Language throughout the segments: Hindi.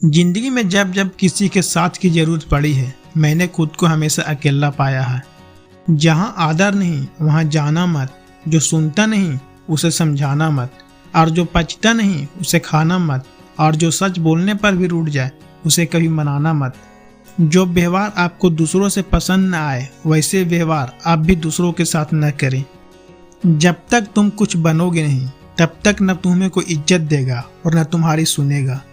जिंदगी में जब जब किसी के साथ की जरूरत पड़ी है, मैंने खुद को हमेशा अकेला पाया है। जहाँ आदर नहीं वहाँ जाना मत, जो सुनता नहीं उसे समझाना मत, और जो पचता नहीं उसे खाना मत, और जो सच बोलने पर भी रूठ जाए उसे कभी मनाना मत। जो व्यवहार आपको दूसरों से पसंद न आए वैसे व्यवहार आप भी दूसरों के साथ न करें। जब तक तुम कुछ बनोगे नहीं तब तक न तुम्हें कोई इज्जत देगा और न तुम्हारी सुनेगा।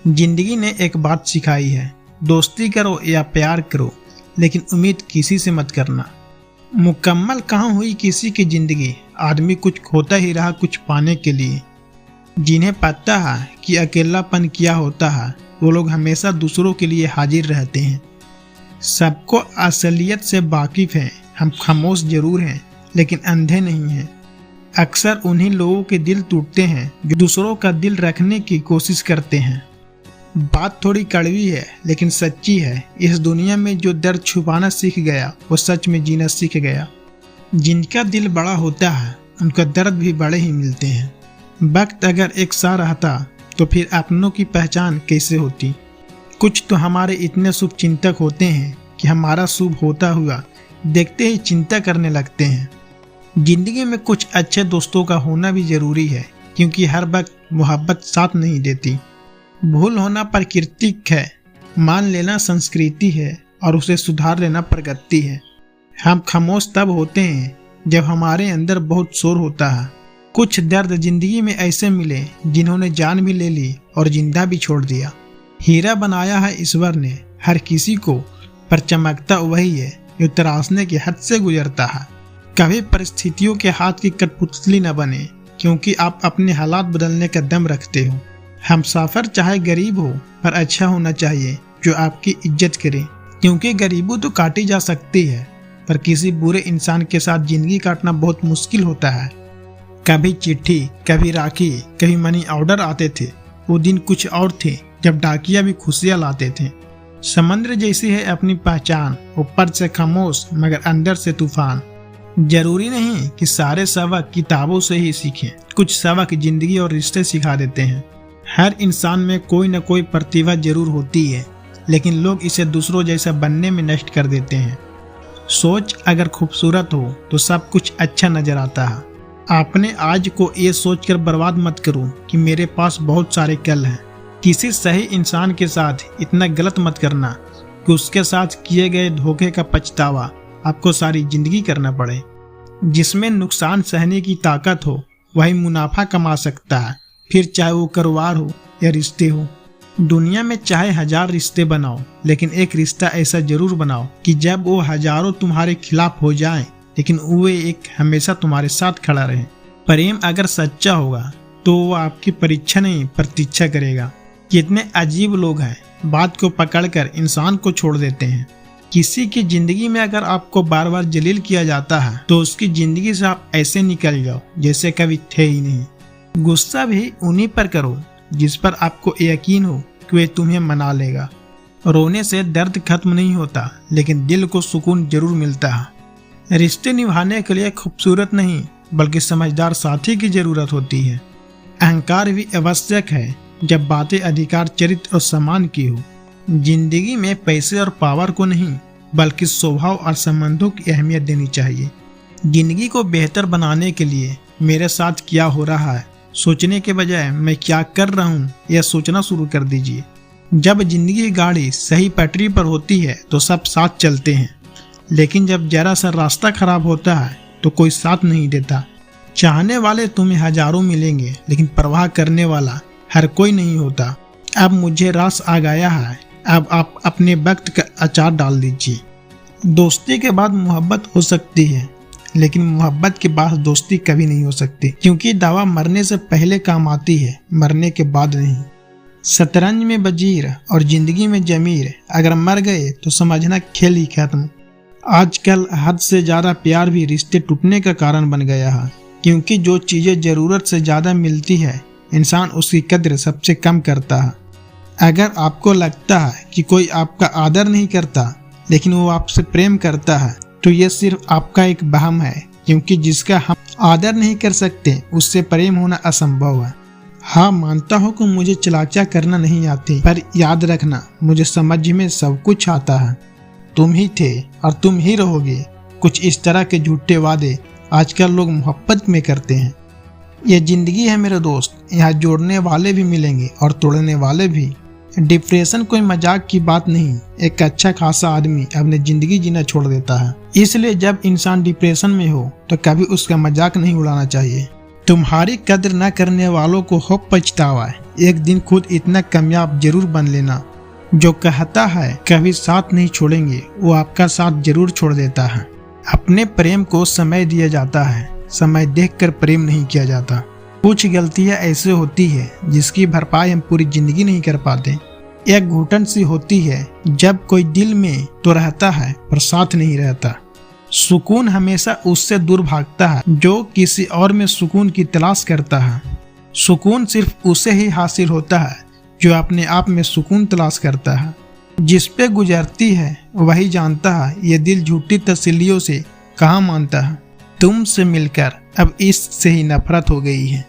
जिंदगी ने एक बात सिखाई है, दोस्ती करो या प्यार करो लेकिन उम्मीद किसी से मत करना। मुकम्मल कहाँ हुई किसी की जिंदगी, आदमी कुछ खोता ही रहा कुछ पाने के लिए। जिन्हें पता है कि अकेलापन क्या होता है वो लोग हमेशा दूसरों के लिए हाजिर रहते हैं। सबको असलियत से वाकिफ हैं, हम खामोश जरूर हैं लेकिन अंधे नहीं हैं। अक्सर उन्हीं लोगों के दिल टूटते हैं जो दूसरों का दिल रखने की कोशिश करते हैं। बात थोड़ी कड़वी है लेकिन सच्ची है, इस दुनिया में जो दर्द छुपाना सीख गया वो सच में जीना सीख गया। जिनका दिल बड़ा होता है उनका दर्द भी बड़े ही मिलते हैं। वक्त अगर एक सा रहता तो फिर अपनों की पहचान कैसे होती। कुछ तो हमारे इतने शुभ चिंतक होते हैं कि हमारा शुभ होता हुआ देखते ही चिंता करने लगते हैं। जिंदगी में कुछ अच्छे दोस्तों का होना भी जरूरी है, क्योंकि हर वक्त मोहब्बत साथ नहीं देती। भूल होना प्राकृतिक है, मान लेना संस्कृति है और उसे सुधार लेना प्रगति है। हम खामोश तब होते हैं जब हमारे अंदर बहुत शोर होता है। कुछ दर्द जिंदगी में ऐसे मिले जिन्होंने जान भी ले ली और जिंदा भी छोड़ दिया। हीरा बनाया है ईश्वर ने हर किसी को, पर चमकता वही है जो तराशने की हद से गुजरता है। कभी परिस्थितियों के हाथ की कठपुतली न बने, क्योंकि आप अपने हालात बदलने का दम रखते हो। हमसफर चाहे गरीब हो पर अच्छा होना चाहिए जो आपकी इज्जत करे, क्योंकि गरीबी तो काटी जा सकती है पर किसी बुरे इंसान के साथ जिंदगी काटना बहुत मुश्किल होता है। कभी चिट्ठी, कभी राखी, कभी मनी ऑर्डर आते थे। वो दिन कुछ और थे जब डाकिया भी खुशियाँ लाते थे। समंदर जैसी है अपनी पहचान, ऊपर से खामोश मगर अंदर से तूफान। जरूरी नहीं कि सारे सबक किताबों से ही सीखें, कुछ सबक जिंदगी और रिश्ते सिखा देते हैं। हर इंसान में कोई न कोई प्रतिभा जरूर होती है, लेकिन लोग इसे दूसरों जैसा बनने में नष्ट कर देते हैं। सोच अगर खूबसूरत हो तो सब कुछ अच्छा नजर आता है। आपने आज को ये सोचकर बर्बाद मत करो कि मेरे पास बहुत सारे कल हैं। किसी सही इंसान के साथ इतना गलत मत करना कि उसके साथ किए गए धोखे का पछतावा आपको सारी जिंदगी करना पड़े। जिसमें नुकसान सहने की ताकत हो वही मुनाफा कमा सकता है, फिर चाहे वो कारोबार हो या रिश्ते हो। दुनिया में चाहे 1000 रिश्ते बनाओ, लेकिन एक रिश्ता ऐसा जरूर बनाओ कि जब वो हजारों तुम्हारे खिलाफ हो जाएं, लेकिन वो एक हमेशा तुम्हारे साथ खड़ा रहे। प्रेम अगर सच्चा होगा तो वो आपकी परीक्षा नहीं प्रतीक्षा करेगा। कितने अजीब लोग हैं, बात को पकड़कर इंसान को छोड़ देते हैं। किसी की जिंदगी में अगर आपको बार बार जलील किया जाता है तो उसकी जिंदगी से आप ऐसे निकल जाओ जैसे कभी थे ही नहीं। गुस्सा भी उन्हीं पर करो जिस पर आपको यकीन हो कि वे तुम्हें मना लेगा। रोने से दर्द खत्म नहीं होता, लेकिन दिल को सुकून जरूर मिलता है। रिश्ते निभाने के लिए खूबसूरत नहीं बल्कि समझदार साथी की जरूरत होती है। अहंकार भी आवश्यक है जब बातें अधिकार, चरित्र और सम्मान की हो। जिंदगी में पैसे और पावर को नहीं बल्कि स्वभाव और संबंधों की अहमियत देनी चाहिए। जिंदगी को बेहतर बनाने के लिए मेरे साथ क्या हो रहा है सोचने के बजाय मैं क्या कर रहा हूँ यह सोचना शुरू कर दीजिए। जब जिंदगी की गाड़ी सही पटरी पर होती है तो सब साथ चलते हैं, लेकिन जब जरा सा रास्ता खराब होता है तो कोई साथ नहीं देता। चाहने वाले तुम्हें हजारों मिलेंगे, लेकिन परवाह करने वाला हर कोई नहीं होता। अब मुझे रास आ गया है, अब आप अपने वक्त का अचार डाल दीजिए। दोस्ती के बाद मोहब्बत हो सकती है, लेकिन मोहब्बत के बाद दोस्ती कभी नहीं हो सकती, क्योंकि दवा मरने से पहले काम आती है, मरने के बाद नहीं। शतरंज में वजीर और जिंदगी में जमीर, अगर मर गए तो समझना खेल ही खत्म। आजकल हद से ज्यादा प्यार भी रिश्ते टूटने का कारण बन गया है, क्योंकि जो चीजें जरूरत से ज्यादा मिलती है इंसान उसकी कद्र सबसे कम करता है। अगर आपको लगता है कि कोई आपका आदर नहीं करता लेकिन वो आपसे प्रेम करता है तो ये सिर्फ आपका एक वहम है, क्योंकि जिसका हम आदर नहीं कर सकते उससे प्रेम होना असंभव है। हाँ, मानता हूँ कि मुझे चलाचा करना नहीं आती, पर याद रखना मुझे समझ में सब कुछ आता है। तुम ही थे और तुम ही रहोगे। कुछ इस तरह के झूठे वादे आजकल लोग मोहब्बत में करते हैं। यह जिंदगी है मेरे दोस्त, यहाँ जोड़ने वाले भी मिलेंगे और तोड़ने वाले भी। डिप्रेशन कोई मजाक की बात नहीं। एक अच्छा खासा आदमी अपनी जिंदगी जीना छोड़ देता है। इसलिए जब इंसान डिप्रेशन में हो तो कभी उसका मजाक नहीं उड़ाना चाहिए। तुम्हारी कदर न करने वालों को हो पछतावा है। एक दिन खुद इतना कामयाब जरूर बन लेना। जो कहता है कभी साथ नहीं छोड़ेंगे, वो आपका साथ जरूर छोड़ देता है। अपने प्रेम को समय दिया जाता है, समय देखकर प्रेम नहीं किया जाता। कुछ गलतियां ऐसे होती है जिसकी भरपाई हम पूरी जिंदगी नहीं कर पाते। एक घुटन सी होती है जब कोई दिल में तो रहता है पर साथ नहीं रहता। सुकून हमेशा उससे दूर भागता है जो किसी और में सुकून की तलाश करता है। सुकून सिर्फ उसे ही हासिल होता है जो अपने आप में सुकून तलाश करता है। जिस पे गुजरती है वही जानता है ये दिल झूठी तसल्लियों से कहाँ मानता है। तुमसे मिलकर अब इससे ही नफरत हो गई है।